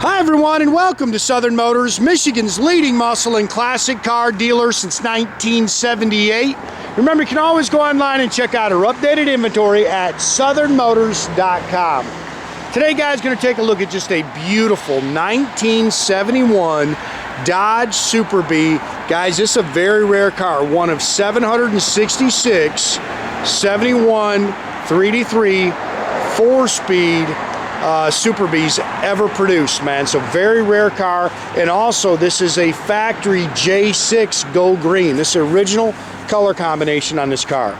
Hi everyone, and welcome to Southern Motors, Michigan's leading muscle and classic car dealer since 1978. Remember, you can always go online and check out our updated inventory at southernmotors.com. Today, guys, going to take a look at just a beautiful 1971 Dodge Super Bee. Guys, this is a very rare car, one of 766 71 3D3 4-speed Super Bees ever produced, man. So very rare car. And also, this is a factory J6 Go Green. This is original color combination on this car.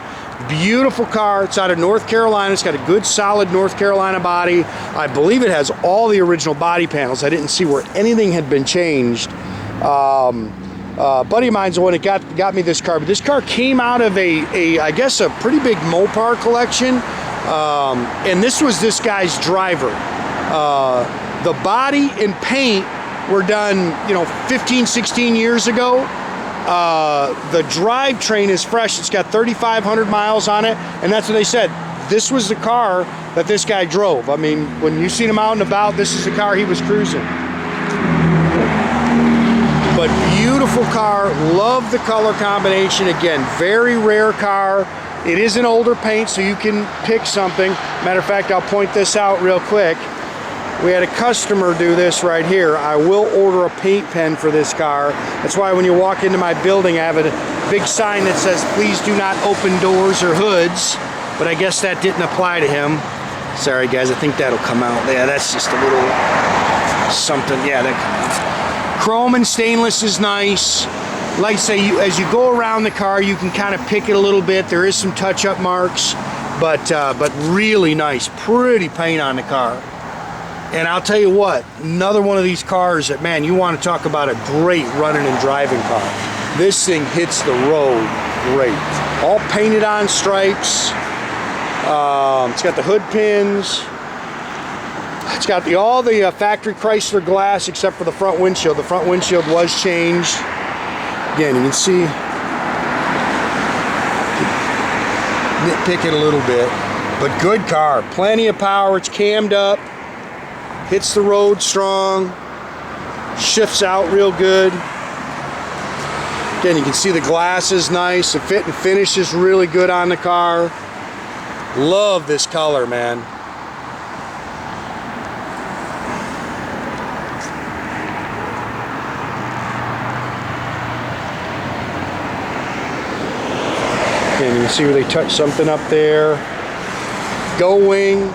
Beautiful car. It's out of North Carolina. It's got a good solid North Carolina body. I believe it has all the original body panels. I didn't see where anything had been changed. Buddy of mine's the one that got me this car, but this car came out of I guess a pretty big Mopar collection. And this was this guy's driver. The body and paint were done, 15, 16 years ago. The drivetrain is fresh. It's got 3,500 miles on it, and that's what they said. This was the car that this guy drove. I mean, when you seen him out and about, this is the car he was cruising. But beautiful car. Love the color combination. Again, very rare car. It is an older paint, so you can pick something. Matter of fact, I'll point this out real quick. We had a customer do this right here. I will order a paint pen for this car. That's why when you walk into my building, I have a big sign that says, please do not open doors or hoods. But I guess that didn't apply to him. Sorry, guys, I think that'll come out. Yeah, that's just a little something. Yeah, that chrome and stainless is nice. Like I say, as you go around the car, you can kind of pick it a little bit. There is some touch-up marks, but really nice, pretty paint on the car. And I'll tell you what, another one of these cars that, man, you want to talk about a great running and driving car. This thing hits the road great. All painted on stripes. It's got the hood pins. It's got all the factory Chrysler glass except for the front windshield. The front windshield was changed. Again, you can see, nitpick it a little bit, but good car, plenty of power. It's cammed up, hits the road strong, shifts out real good. Again, you can see the glass is nice, the fit and finish is really good on the car. Love this color, man. And you can see where they touched something up there. Going.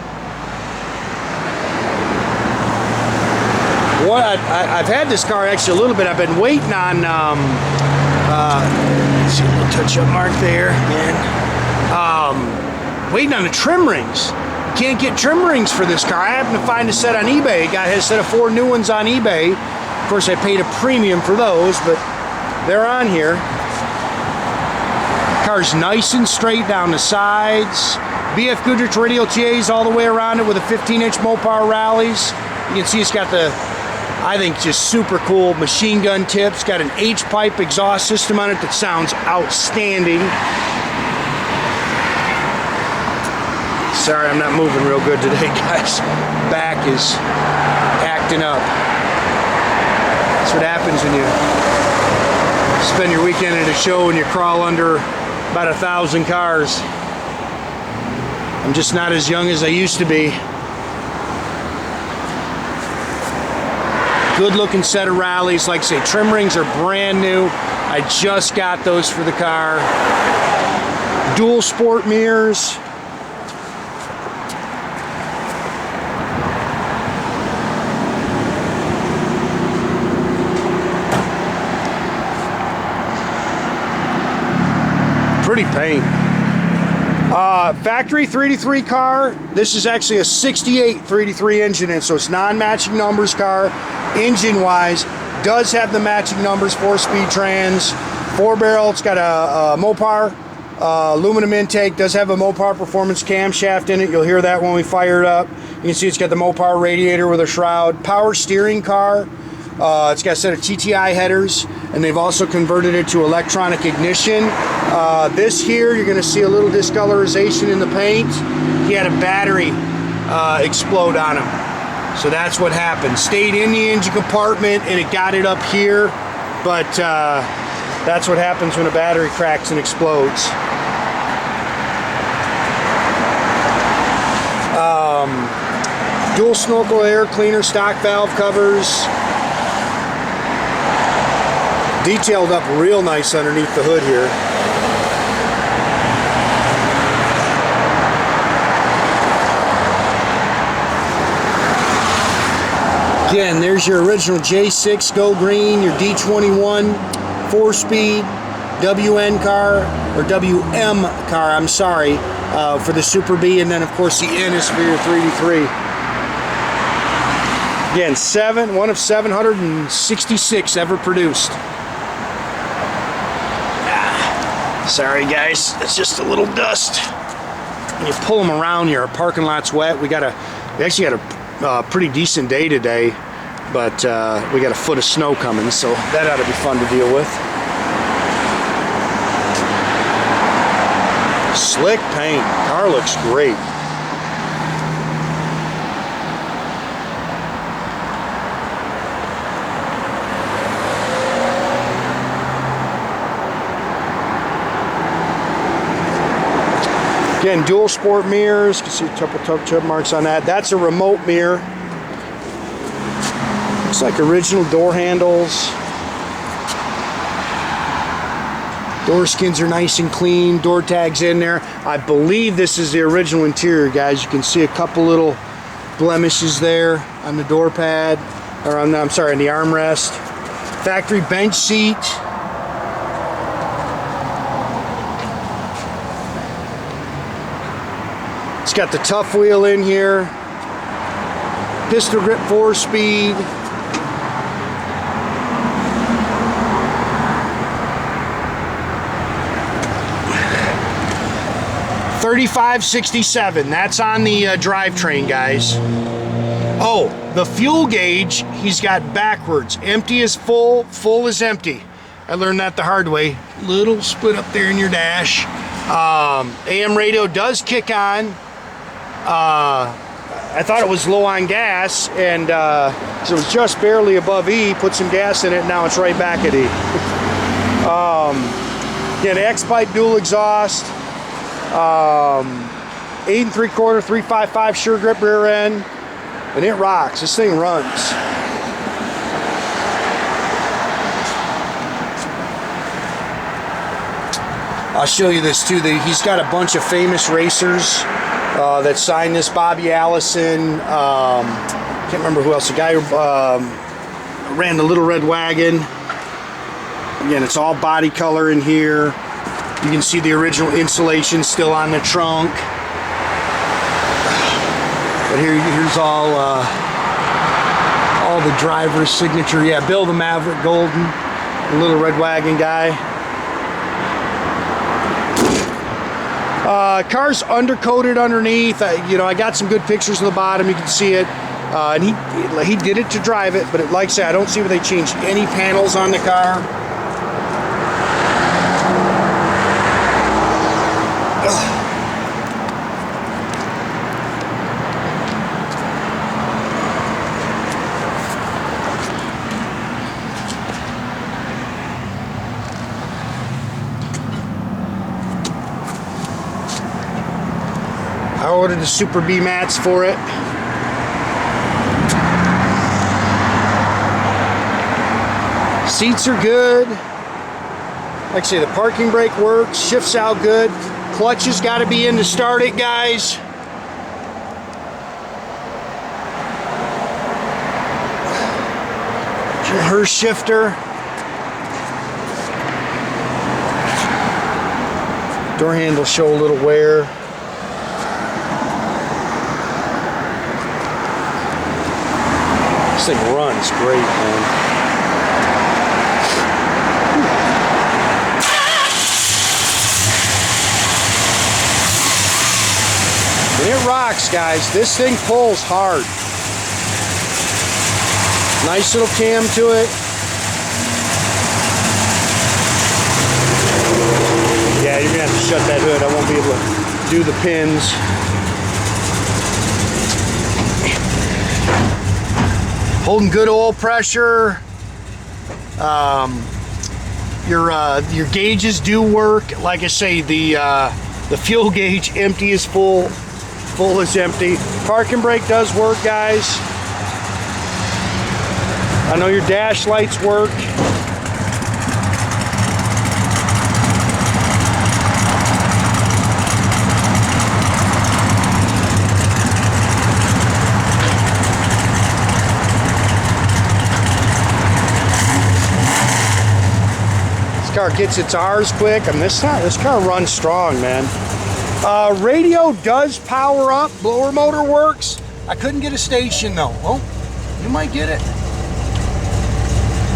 What I've had this car actually a little bit. I've been waiting on. See a little touch-up mark there, man. Waiting on the trim rings. Can't get trim rings for this car. I happened to find a set on eBay. A guy has a set of 4 new ones on eBay. Of course, I paid a premium for those, but they're on here. Car's nice and straight down the sides. BF Goodrich Radial TAs all the way around it with a 15-inch Mopar rallies. You can see it's got the, I think, just super cool machine gun tips. Got an H-pipe exhaust system on it that sounds outstanding. Sorry, I'm not moving real good today, guys. Back is acting up. That's what happens when you spend your weekend at a show and you crawl under about 1,000 cars. I'm just not as young as I used to be. Good looking set of rallies. Like I say, trim rings are brand new. I just got those for the car. Dual sport mirrors. Pretty paint. Factory 3D3 car. This is actually a 68 3D3 engine in, so it's non-matching numbers car. Engine-wise, does have the matching numbers, 4-speed trans, 4-barrel. It's got a Mopar aluminum intake. Does have a Mopar Performance camshaft in it. You'll hear that when we fire it up. You can see it's got the Mopar radiator with a shroud. Power steering car. It's got a set of TTI headers, and they've also converted it to electronic ignition. This here, you're going to see a little discolorization in the paint. He had a battery explode on him. So that's what happened. Stayed in the engine compartment and it got it up here, but that's what happens when a battery cracks and explodes. Dual snorkel air cleaner, stock valve covers. Detailed up real nice underneath the hood here. Again, there's your original J6 Go Green, your D21 4-speed WN car, or WM car, I'm sorry, for the Super B, and then of course the N is for your 3D3. Again, one of 766 ever produced. Sorry guys, it's just a little dust. When you pull them around here, our parking lot's wet. We actually got a pretty decent day today, but we got a foot of snow coming, so that ought to be fun to deal with. Slick paint, car looks great. Again, dual sport mirrors. You can see a couple tub marks on that. That's a remote mirror. Looks like original door handles. Door skins are nice and clean. Door tags in there. I believe this is the original interior, guys. You can see a couple little blemishes there on the door pad, or on the, I'm sorry, on the armrest. Factory bench seat. It's got the Tuff wheel in here. Pistol Grip 4-speed. $35.67. That's on the drivetrain, guys. Oh, the fuel gauge he's got backwards. Empty is full, full is empty. I learned that the hard way. Little split up there in your dash. AM radio does kick on. I thought it was low on gas, and so it was just barely above E. Put some gas in it, now it's right back at E. Yeah, the X-pipe dual exhaust, 8 3/4 355 sure grip rear end, and it rocks. This thing runs. I'll show you this too. He's got a bunch of famous racers that signed this. Bobby Allison, can't remember who else. The guy who ran the Little Red Wagon. Again, it's all body color in here. You can see the original insulation still on the trunk. But here's all the driver's signature. Yeah, Bill the Maverick Golden, the Little Red Wagon guy. Car's undercoated underneath. I got some good pictures on the bottom. You can see it. And he did it to drive it, but like I said, I don't see where they changed any panels on the car. I ordered the Super B mats for it. Seats are good. Like I say, the parking brake works, shifts out good. Clutch has got to be in to start it, guys. Your Hurst shifter. Door handles show a little wear. This thing runs great, man. And it rocks, guys. This thing pulls hard. Nice little cam to it. Yeah, you're gonna have to shut that hood. I won't be able to do the pins. holding good oil pressure. Your gauges do work. Like I say, the fuel gauge empty is full, full is empty. Parking brake does work, guys. I know your dash lights work. This car gets its R's quick, and this car runs strong, man. Radio does power up. Blower motor works. I couldn't get a station though. Oh, you might get it.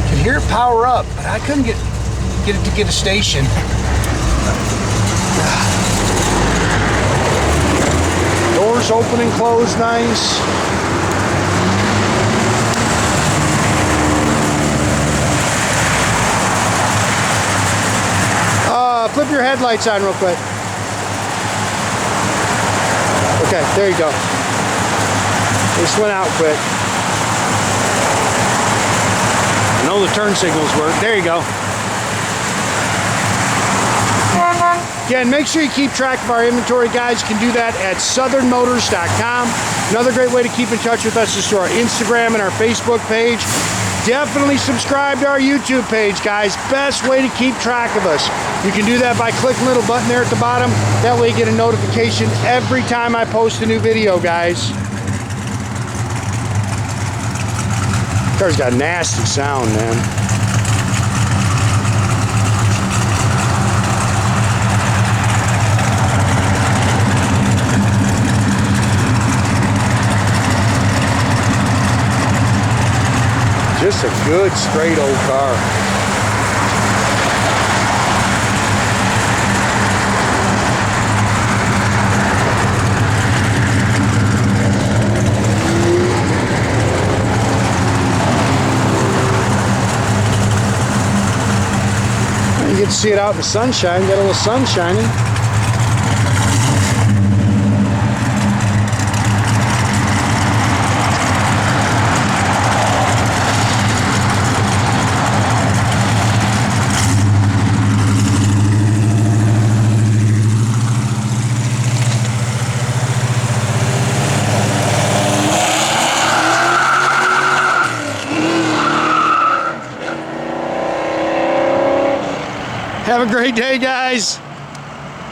You can hear it power up, but I couldn't get it to get a station. Doors open and close nice. Flip your headlights on real quick. Okay, there you go. This went out quick. I know the turn signals work. There you go. Again, make sure you keep track of our inventory, guys. You can do that at southernmotors.com. Another great way to keep in touch with us is through our Instagram and our Facebook page. Definitely subscribe to our YouTube page, guys. Best way to keep track of us. You can do that by clicking the little button there at the bottom. That way you get a notification every time I post a new video, guys. Car's got a nasty sound, man. Just a good, straight old car. You get to see it out in the sunshine, get a little sun shining. Have a great day, guys.